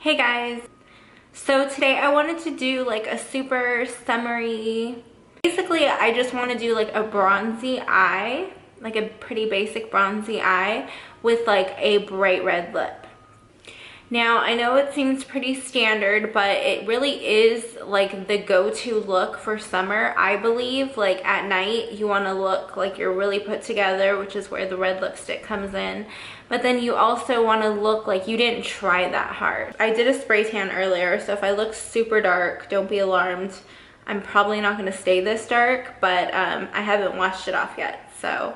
Hey guys, so today I wanted to do like a super summery, basically I just want to do like a bronzy eye, like a pretty basic bronzy eye with like a bright red lip. Now I know it seems pretty standard, but it really is like the go-to look for summer. I believe like at night you want to look like you're really put together, which is where the red lipstick comes in. But then you also want to look like you didn't try that hard. I did a spray tan earlier, so if I look super dark, don't be alarmed. I'm probably not going to stay this dark, but I haven't washed it off yet. So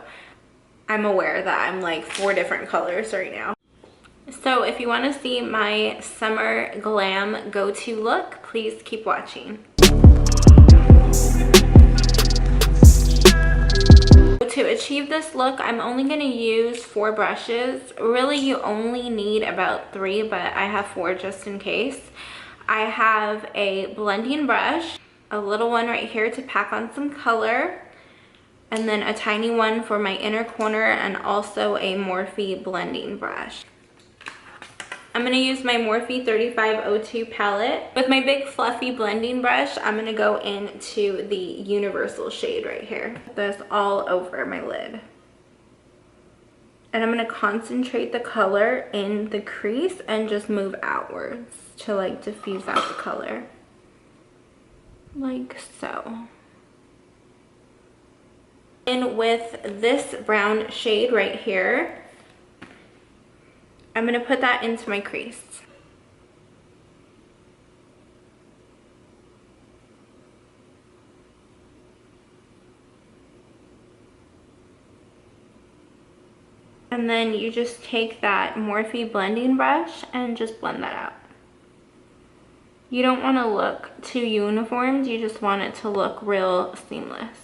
I'm aware that I'm like 4 different colors right now. So if you want to see my summer glam go-to look, please keep watching. To achieve this look, I'm only going to use 4 brushes. Really, you only need about 3, but I have 4 just in case. I have a blending brush, a little one right here to pack on some color, and then a tiny one for my inner corner, and also a Morphe blending brush. I'm going to use my Morphe 3502 palette. With my big fluffy blending brush, I'm going to go into the universal shade right here. Put this all over my lid. And I'm going to concentrate the color in the crease and just move outwards to like diffuse out the color. Like so. And with this brown shade right here, I'm going to put that into my crease. And then you just take that Morphe blending brush and just blend that out. You don't want to look too uniformed, you just want it to look real seamless.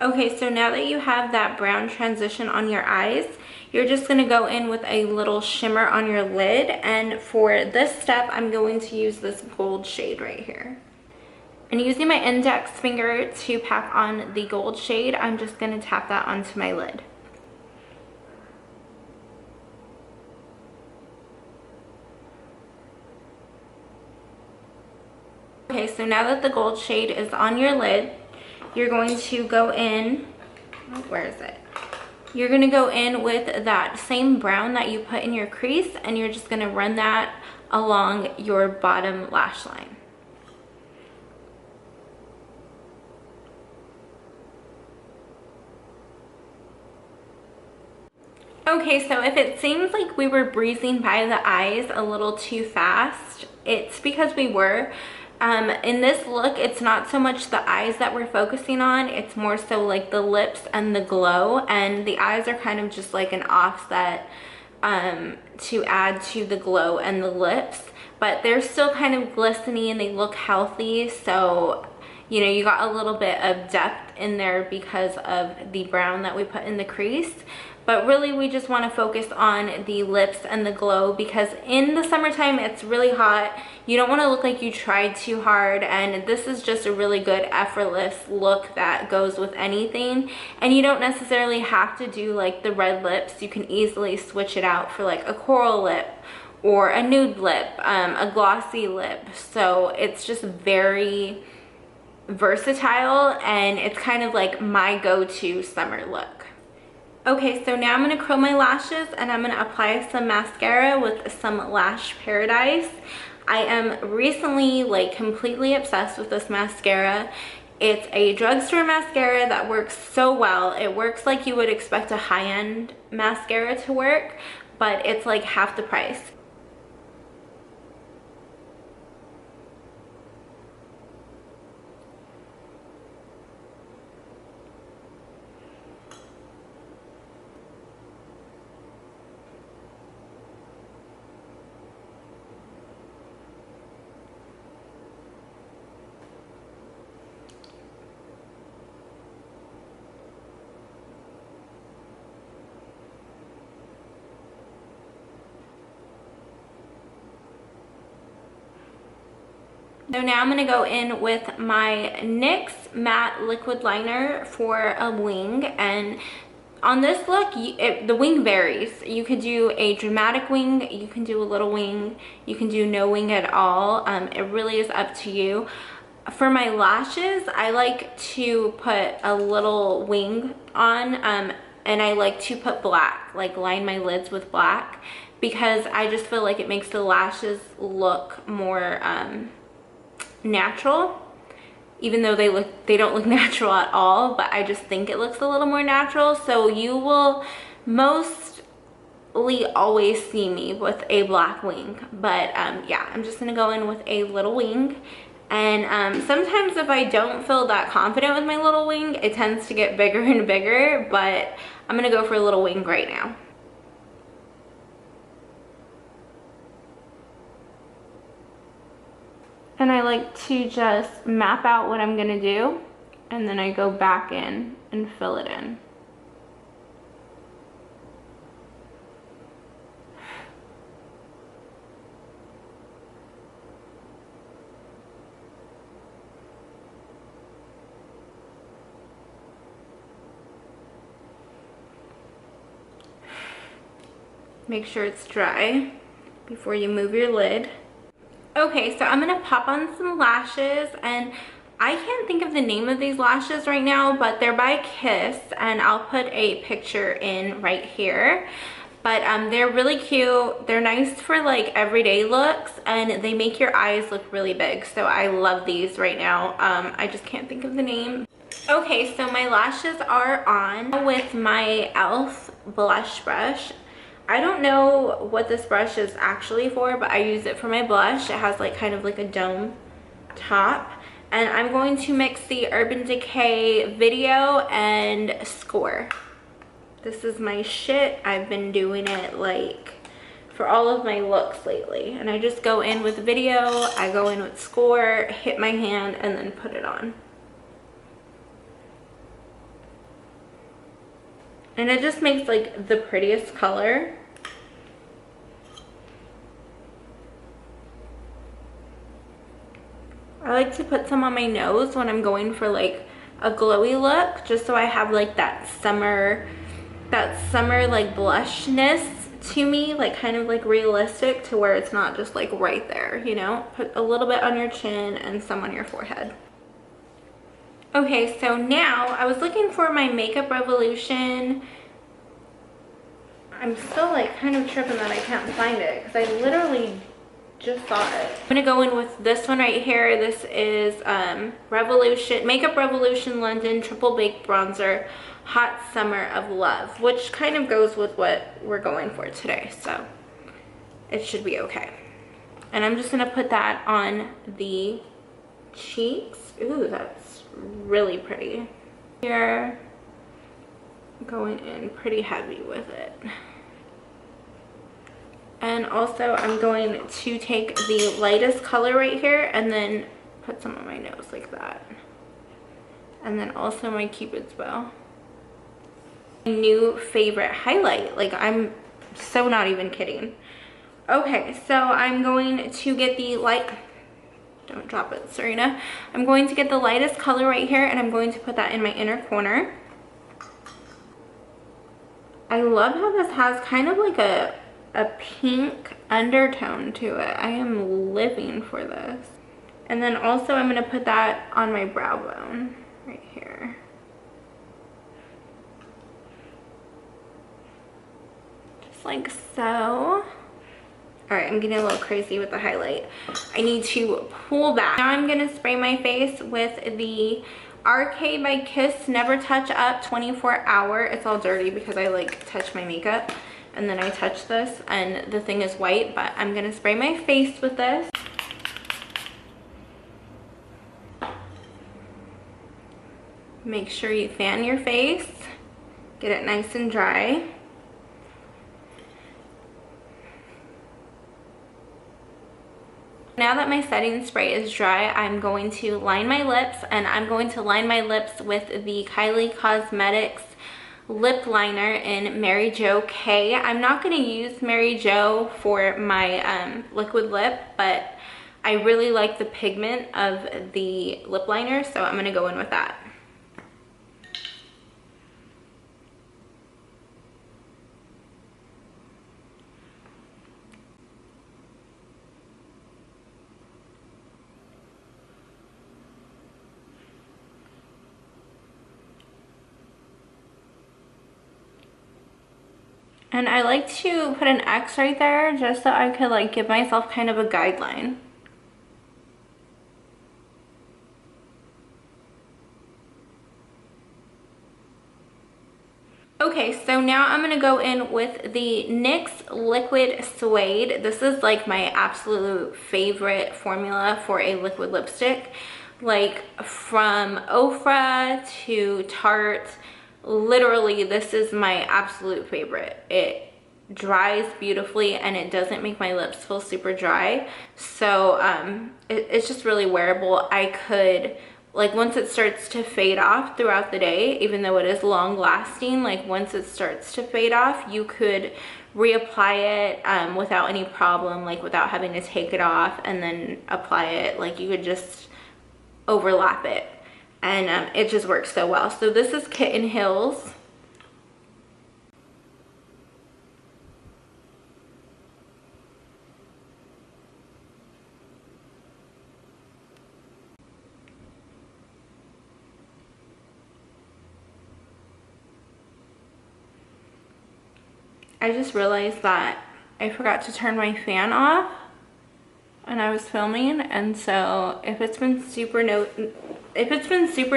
Okay, so now that you have that brown transition on your eyes, you're just going to go in with a little shimmer on your lid, and for this step I'm going to use this gold shade right here. And using my index finger to pack on the gold shade, I'm just going to tap that onto my lid. Okay, so now that the gold shade is on your lid, you're going to go in, where is it? You're going to go in with that same brown that you put in your crease, and you're just going to run that along your bottom lash line. Okay, so if it seems like we were breezing by the eyes a little too fast, it's because we were. In this look, it's not so much the eyes that we're focusing on, it's more so like the lips and the glow, and the eyes are kind of just like an offset to add to the glow and the lips, but they're still kind of glistening and they look healthy, so you know, you got a little bit of depth in there because of the brown that we put in the crease. But really we just want to focus on the lips and the glow, because in the summertime it's really hot. You don't want to look like you tried too hard, and this is just a really good effortless look that goes with anything. And you don't necessarily have to do like the red lips. You can easily switch it out for like a coral lip or a nude lip, a glossy lip. So it's just very versatile, and it's kind of like my go-to summer look. Okay, so now I'm going to curl my lashes and I'm going to apply some mascara with some Lash Paradise. I am recently like completely obsessed with this mascara. It's a drugstore mascara that works so well. It works like you would expect a high-end mascara to work, but it's like half the price. So now I'm going to go in with my NYX matte liquid liner for a wing, and On this look, the wing varies. You could do a dramatic wing, you can do a little wing, you can do no wing at all. It really is up to you. For my lashes, I like to put a little wing on, and I like to put black, like line my lids with black, because I just feel like it makes the lashes look more natural. Even though they don't look natural at all, but I just think it looks a little more natural. So you will mostly always see me with a black wing, but yeah, I'm just gonna go in with a little wing. And sometimes if I don't feel that confident with my little wing, it tends to get bigger and bigger, but I'm gonna go for a little wing right now. And I like to just map out what I'm gonna do, and then I go back in and fill it in. Make sure it's dry before you move your lid. Okay, so I'm gonna pop on some lashes, and I can't think of the name of these lashes right now, but they're by Kiss, and I'll put a picture in right here. But they're really cute. They're nice for like everyday looks, and they make your eyes look really big. So I love these right now. I just can't think of the name. Okay, so my lashes are on with my e.l.f. blush brush. I don't know what this brush is actually for, but I use it for my blush. It has like kind of like a dome top. And I'm going to mix the Urban Decay Video and Score. This is my shit. I've been doing it like for all of my looks lately. And I just go in with Video, I go in with Score, hit my hand, and then put it on. And it just makes like the prettiest color. I like to put some on my nose when I'm going for like a glowy look, just so I have like that summer like blushness to me, like kind of like realistic, to where it's not just like right there, you know? Put a little bit on your chin and some on your forehead. Okay, so now I was looking for my Makeup Revolution. I'm still like kind of tripping that I can't find it, because I literally just saw it. I'm gonna go in with this one right here. This is Makeup Revolution London Triple Baked Bronzer Hot Summer of Love, which kind of goes with what we're going for today, so it should be okay. And I'm just gonna put that on the cheeks. Ooh, that's really pretty. Here, going in pretty heavy with it. And also I'm going to take the lightest color right here and then put some on my nose like that. And then also my Cupid's bow. New favorite highlight, like I'm so not even kidding. Okay, so I'm going to get the don't drop it, Serena. I'm going to get the lightest color right here, and I'm going to put that in my inner corner. I love how this has kind of like a pink undertone to it. I am living for this. And then also I'm gonna put that on my brow bone right here. Just like so. All right, I'm getting a little crazy with the highlight. I need to pull back. Now I'm gonna spray my face with the RK by Kiss Never Touch Up 24 Hour. It's all dirty because I like touch my makeup and then I touch this and the thing is white, but I'm gonna spray my face with this. Make sure you fan your face, get it nice and dry. Now that my setting spray is dry, I'm going to line my lips, and I'm going to line my lips with the Kylie Cosmetics lip liner in Mary Jo K. I'm not going to use Mary Jo for my liquid lip, but I really like the pigment of the lip liner, so I'm going to go in with that. And I like to put an X right there just so I could like give myself kind of a guideline. Okay, so now I'm gonna go in with the NYX Liquid Suede. This is like my absolute favorite formula for a liquid lipstick. Like from Ofra to Tarte, literally this is my absolute favorite. It dries beautifully and it doesn't make my lips feel super dry. So it's just really wearable. I could, like, once it starts to fade off throughout the day, even though it is long lasting, like once it starts to fade off, you could reapply it without any problem, like without having to take it off and then apply it. Like you could just overlap it, and it just works so well. So this is Kitten Hills. I just realized that I forgot to turn my fan off and I was filming, and so if it's been super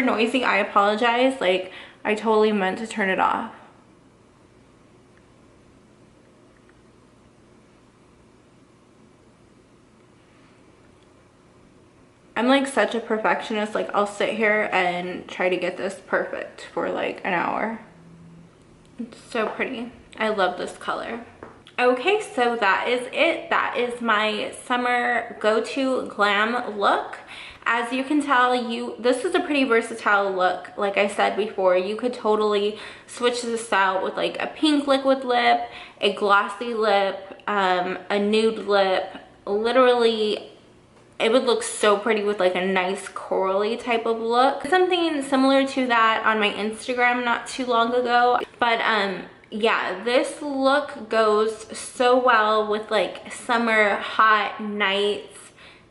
noisy, I apologize. Like, I totally meant to turn it off. I'm like such a perfectionist. Like, I'll sit here and try to get this perfect for like an hour. It's so pretty. I love this color. Okay, so that is it. That is my summer go-to glam look. As you can tell, this is a pretty versatile look. Like I said before, you could totally switch this out with like a pink liquid lip, a glossy lip, a nude lip. Literally, it would look so pretty with like a nice corally type of look. Something similar to that on my Instagram not too long ago. But yeah, this look goes so well with like summer hot nights,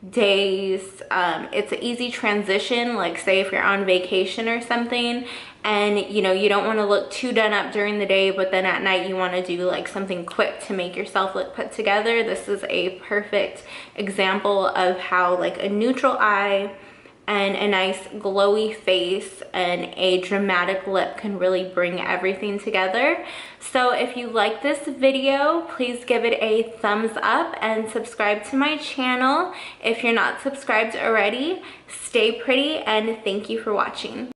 days. It's an easy transition, like say if you're on vacation or something and you know you don't want to look too done up during the day, but then at night you want to do like something quick to make yourself look put together. This is a perfect example of how like a neutral eye and a nice glowy face and a dramatic lip can really bring everything together. So if you like this video, please give it a thumbs up and subscribe to my channel. If you're not subscribed already, stay pretty and thank you for watching.